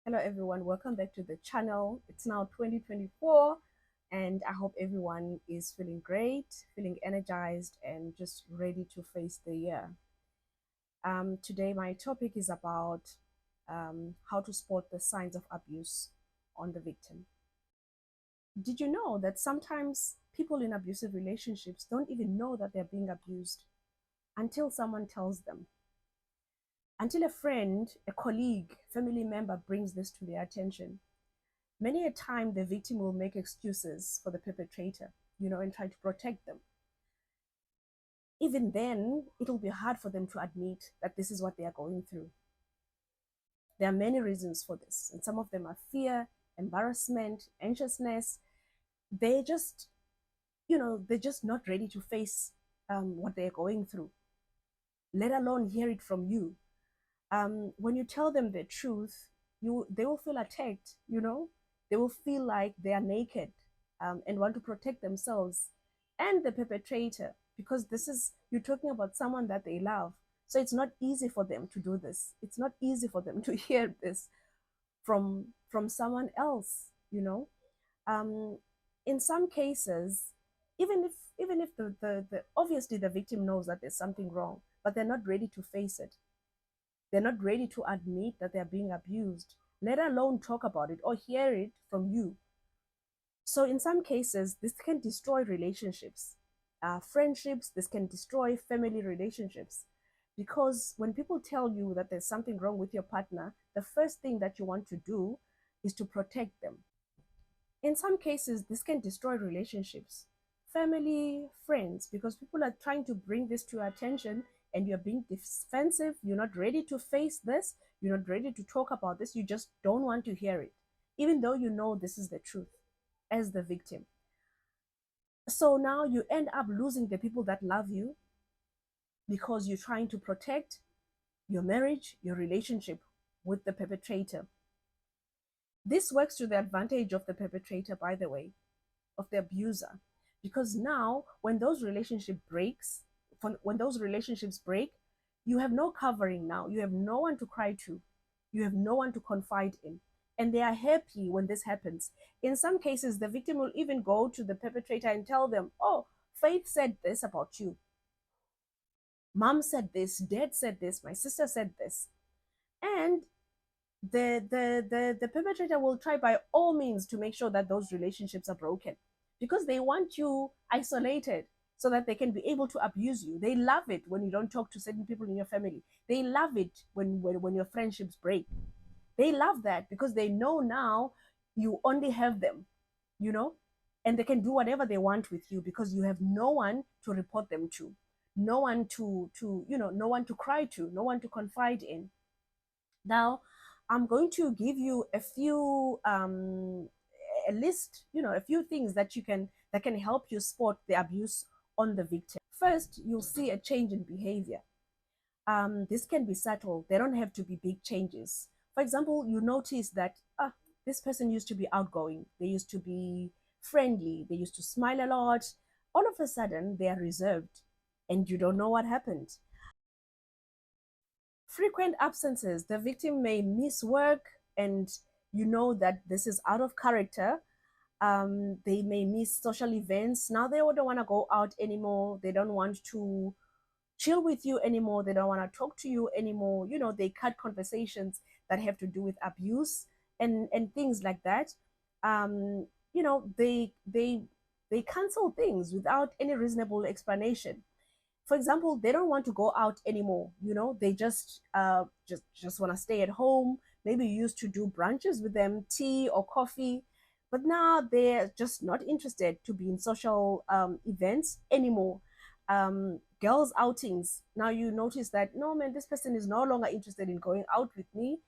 Hello everyone, welcome back to the channel. It's now 2024 and I hope everyone is feeling great, feeling energized and just ready to face the year. Today my topic is about how to spot the signs of abuse on the victim. Did you know that sometimes people in abusive relationships don't even know that they're being abused until someone tells them? Until a friend, a colleague, family member brings this to their attention. Many a time, the victim will make excuses for the perpetrator, and try to protect them. Even then, it'll be hard for them to admit that this is what they are going through. There are many reasons for this, and some of them are fear, embarrassment, anxiousness. They just, they're just not ready to face what they're going through, let alone hear it from you. When you tell them the truth, they will feel attacked. They will feel like they are naked and want to protect themselves and the perpetrator, because this is, you're talking about someone that they love. So it's not easy for them to do this. It's not easy for them to hear this from someone else. Um, in some cases, even if the obviously the victim knows that there's something wrong, but they're not ready to face it. They're not ready to admit that they're being abused, let alone talk about it or hear it from you. So, in some cases, this can destroy relationships, friendships, this can destroy family relationships. Because when people tell you that there's something wrong with your partner, the first thing that you want to do is to protect them. In some cases, this can destroy relationships, family, friends, because people are trying to bring this to your attention and you're being defensive. You're not ready to face this. You're not ready to talk about this. You just don't want to hear it, even though you know this is the truth as the victim. So now you end up losing the people that love you because you're trying to protect your marriage, your relationship with the perpetrator. This works to the advantage of the perpetrator, by the way, of the abuser, because now when those relationships break, you have no covering. Now you have no one to cry to, you have no one to confide in, and they are happy when this happens. In some cases, the victim will even go to the perpetrator and tell them, oh, Faith said this about you, mom said this, dad said this, my sister said this. And the perpetrator will try by all means to make sure that those relationships are broken, because they want you isolated so that they can be able to abuse you. They love it when you don't talk to certain people in your family. They love it when your friendships break. They love that because they know now you only have them, you know, and they can do whatever they want with you because you have no one to report them to, no one no one to cry to, no one to confide in. Now, I'm going to give you a list, a few things that can help you spot the abuse on the victim. First, you'll see a change in behavior. This can be subtle. They don't have to be big changes. For example, you notice that this person used to be outgoing. They used to be friendly. They used to smile a lot. All of a sudden, they are reserved, and you don't know what happened. Frequent absences. The victim may miss work, and you know that this is out of character. They may miss social events. Now they don't want to go out anymore. They don't want to chill with you anymore. They don't want to talk to you anymore. They cut conversations that have to do with abuse and things like that. They cancel things without any reasonable explanation. For example, they don't want to go out anymore. They just want to stay at home. Maybe you used to do brunches with them, tea or coffee, but now they're just not interested to be in social events anymore. Girls outings, now you notice that, no man, this person is no longer interested in going out with me,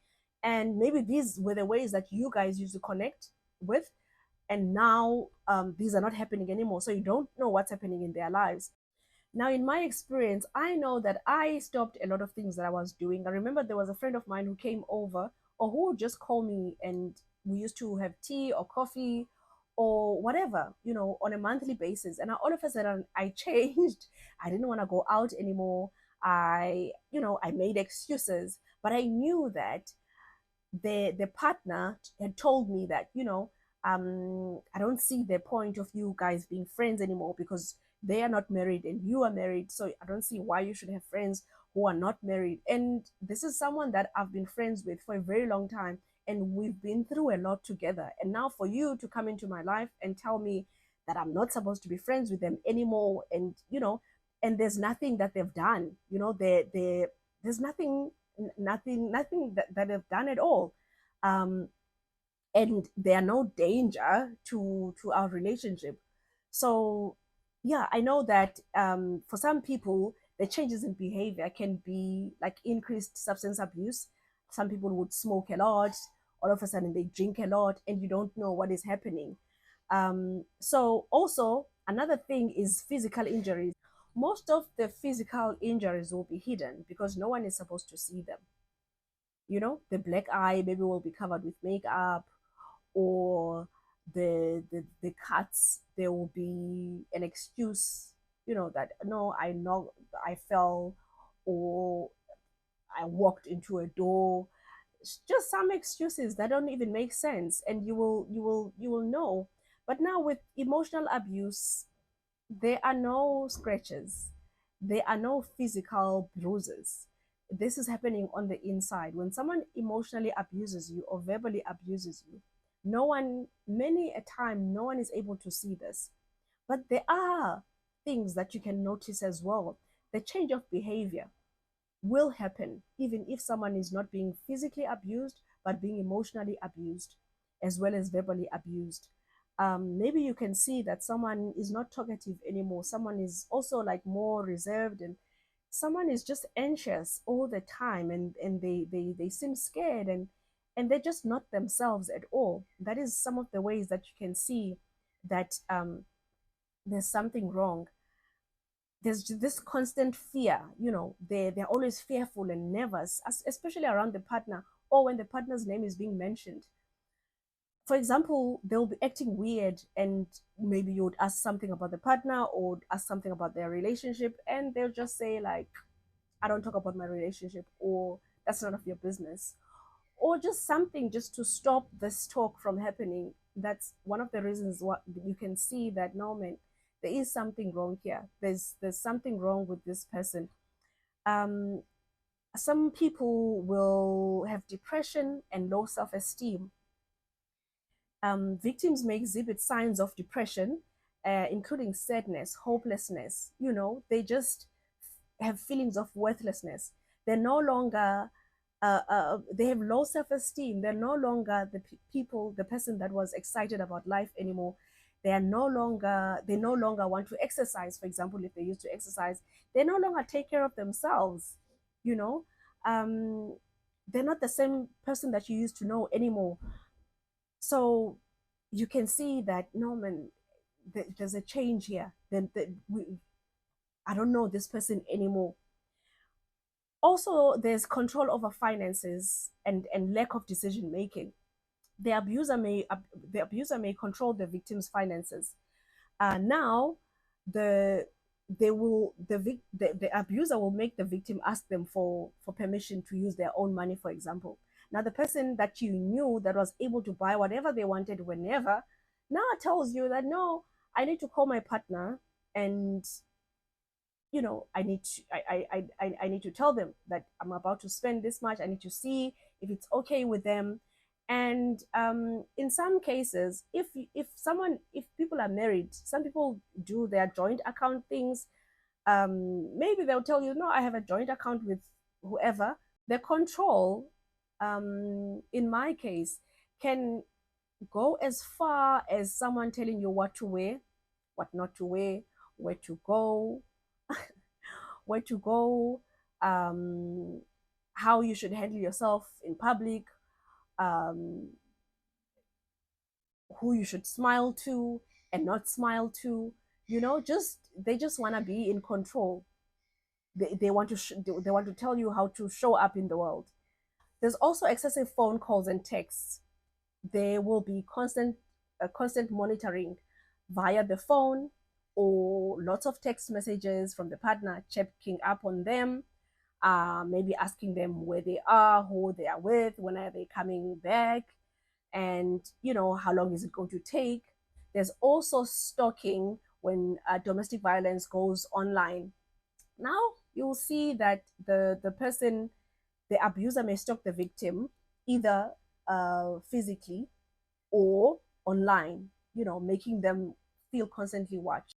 and maybe these were the ways that you guys used to connect with, and now these are not happening anymore, so you don't know what's happening in their lives. Now, in my experience, I know that I stopped a lot of things that I was doing. I remember there was a friend of mine who came over, or who would just call me, and we used to have tea or coffee or whatever, on a monthly basis. And all of a sudden, I changed. I didn't want to go out anymore. I made excuses, but I knew that the partner had told me that, I don't see the point of you guys being friends anymore because they are not married and you are married. So I don't see why you should have friends who are not married. And this is someone that I've been friends with for a very long time. And we've been through a lot together. And now for you to come into my life and tell me that I'm not supposed to be friends with them anymore. And, and there's nothing that they've done, there's nothing that they've done at all. Um, and there are no danger to our relationship. So yeah, I know that for some people the changes in behavior can be like increased substance abuse. Some people would smoke a lot, all of a sudden they drink a lot and you don't know what is happening. So also another thing is physical injuries. Most of the physical injuries will be hidden because no one is supposed to see them. The black eye maybe will be covered with makeup, or the cuts, there will be an excuse, that no, I know I fell, or I walked into a door. It's just some excuses that don't even make sense, and you will know. But now with emotional abuse, there are no scratches, there are no physical bruises. This is happening on the inside. When someone emotionally abuses you or verbally abuses you, many a time, no one is able to see this. But there are things that you can notice as well. The change of behavior will happen even if someone is not being physically abused, but being emotionally abused as well as verbally abused. Maybe you can see that someone is not talkative anymore. Someone is also like more reserved, and someone is just anxious all the time, and they seem scared, and they're just not themselves at all. That is some of the ways that you can see that there's something wrong. There's this constant fear, they're always fearful and nervous, especially around the partner or when the partner's name is being mentioned. For example, they'll be acting weird, and maybe you would ask something about the partner or ask something about their relationship, and they'll just say like, I don't talk about my relationship, or that's none of your business, or just something just to stop this talk from happening. That's one of the reasons what you can see that, no, man, there is something wrong here. There's something wrong with this person. um some people will have depression and low self-esteem. Victims may exhibit signs of depression, including sadness, hopelessness. They just have feelings of worthlessness. They're no longer, they have low self esteem. They're no longer the person that was excited about life anymore. They no longer want to exercise. For example, if they used to exercise, they no longer take care of themselves. You know, um, they're not the same person that you used to know anymore. So you can see that, no, man, there's a change here. Then I don't know this person anymore. Also, there's control over finances and lack of decision making. The abuser may control the victim's finances. Now, the they will the abuser will make the victim ask them for permission to use their own money, for example. Now, the person that you knew that was able to buy whatever they wanted whenever, now tells you that, no, I need to call my partner, and I need to tell them that I'm about to spend this much. I need to see if it's okay with them. And in some cases, if people are married, some people do their joint account things. Maybe they'll tell you, no, I have a joint account with whoever. The control, in my case, can go as far as someone telling you what to wear, what not to wear, where to go, where to go, um, how you should handle yourself in public, um, who you should smile to and not smile to. Just they just want to be in control. They want to they want to tell you how to show up in the world. There's also excessive phone calls and texts. There will be constant monitoring via the phone, or lots of text messages from the partner checking up on them. maybe asking them where they are, who they are with, when are they coming back, and how long is it going to take. There's also stalking when domestic violence goes online. Now you'll see that the person, the abuser, may stalk the victim either physically or online, making them feel constantly watched.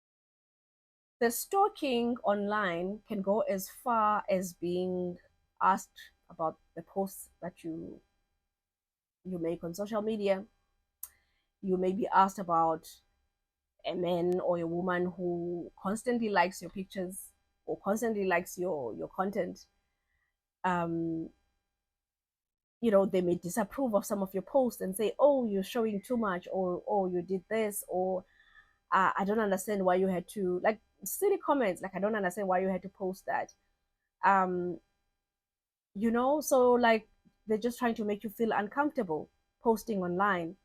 The stalking online can go as far as being asked about the posts that you make on social media. You may be asked about a man or a woman who constantly likes your pictures or constantly likes your content. um they may disapprove of some of your posts and say, oh, you're showing too much, or oh, you did this, or I don't understand why you had to, like, silly comments like, I don't understand why you had to post that. um so, like, they're just trying to make you feel uncomfortable posting online.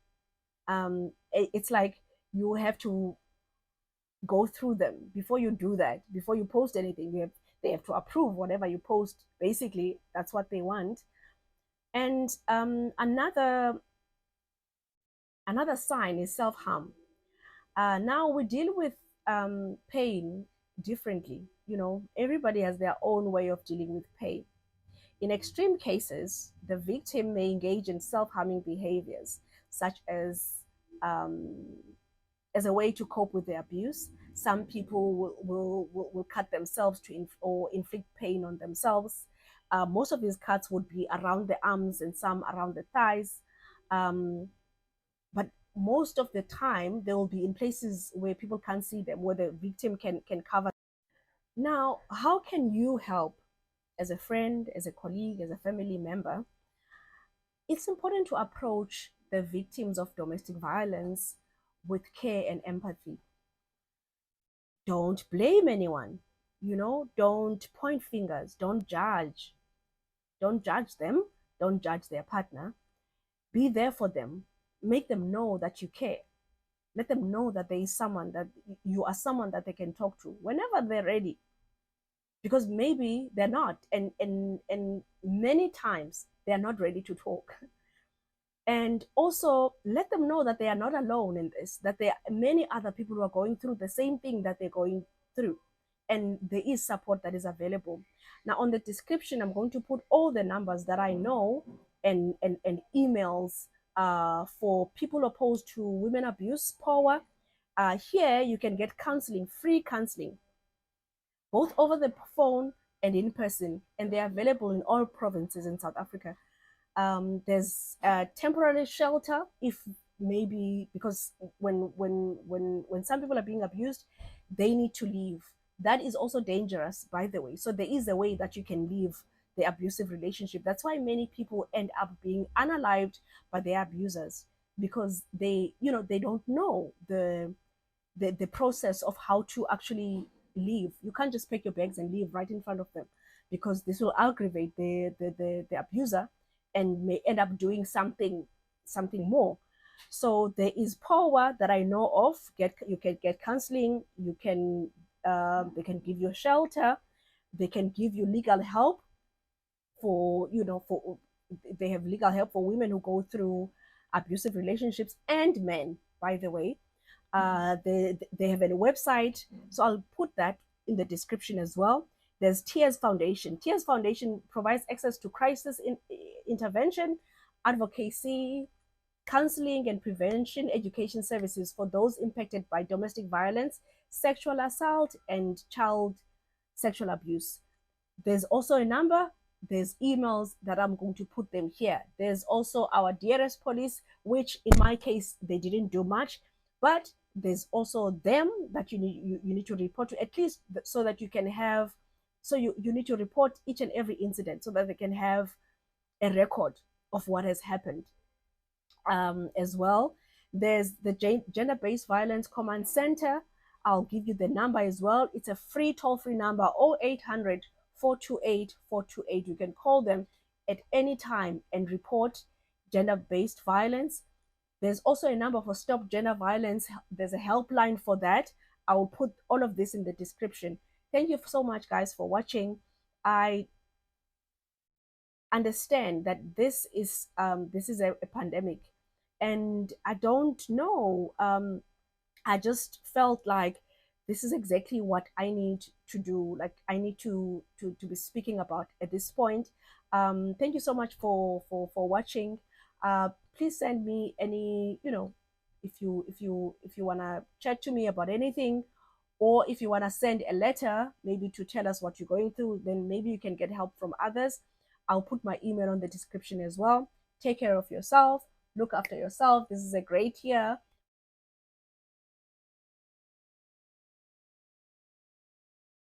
It's like you have to go through them before you do that. Before you post anything, they have to approve whatever you post. Basically, that's what they want. And another sign is self-harm. Now we deal with pain differently. Everybody has their own way of dealing with pain. In extreme cases, the victim may engage in self-harming behaviors, such um, as a way to cope with the abuse. Some people will cut themselves or inflict pain on themselves. Most of these cuts would be around the arms and some around the thighs. Um, but most of the time, they will be in places where people can't see them, where the victim can cover. Now, how can you help as a friend, as a colleague, as a family member? It's important to approach the victims of domestic violence with care and empathy. Don't blame anyone. Don't point fingers. Don't judge. Don't judge them. Don't judge their partner. Be there for them. Make them know that you care. Let them know that there is someone, that you are someone that they can talk to whenever they're ready. Because maybe they're not. And many times they're not ready to talk. And also let them know that they are not alone in this, that there are many other people who are going through the same thing that they're going through, and there is support that is available. Now, on the description, I'm going to put all the numbers that I know, and emails for people opposed to women abuse power. Here you can get counseling, free counseling, both over the phone and in person, and they're available in all provinces in South Africa. There's a temporary shelter, if maybe, because when some people are being abused, they need to leave. That is also dangerous, by the way. So there is a way that you can leave the abusive relationship. That's why many people end up being unalived by their abusers, because they don't know the process of how to actually leave. You can't just pack your bags and leave right in front of them, because this will aggravate the abuser and may end up doing something more. So there is power that I know of. You can get counseling. You can they can give you shelter. They can give you legal help for they have legal help for women who go through abusive relationships, and men, by the way. They have a website, so I'll put that in the description as well. There's Tears Foundation. Tears Foundation provides access to intervention, advocacy, counseling, and prevention education services for those impacted by domestic violence, sexual assault, and child sexual abuse. There's also a number, there's emails that I'm going to put them here. There's also our DRS police, which in my case, they didn't do much, but there's also them that you need to report to, at least so that you can have, so you need to report each and every incident so that they can have a record of what has happened. As well, there's the Gender-Based Violence Command Center. I'll give you the number as well. It's a free toll-free number, 0800 428 428. You can call them at any time and report gender-based violence. There's also a number for Stop Gender Violence. There's a helpline for that. I will put all of this in the description. Thank you so much, guys, for watching. I understand that this is a pandemic, and I don't know. I just felt like this is exactly what I need to do. Like I need to be speaking about at this point. Thank you so much for watching. Please send me any, if you wanna chat to me about anything, or if you wanna send a letter, maybe to tell us what you're going through, then maybe you can get help from others. I'll put my email on the description as well. Take care of yourself. Look after yourself. This is a great year.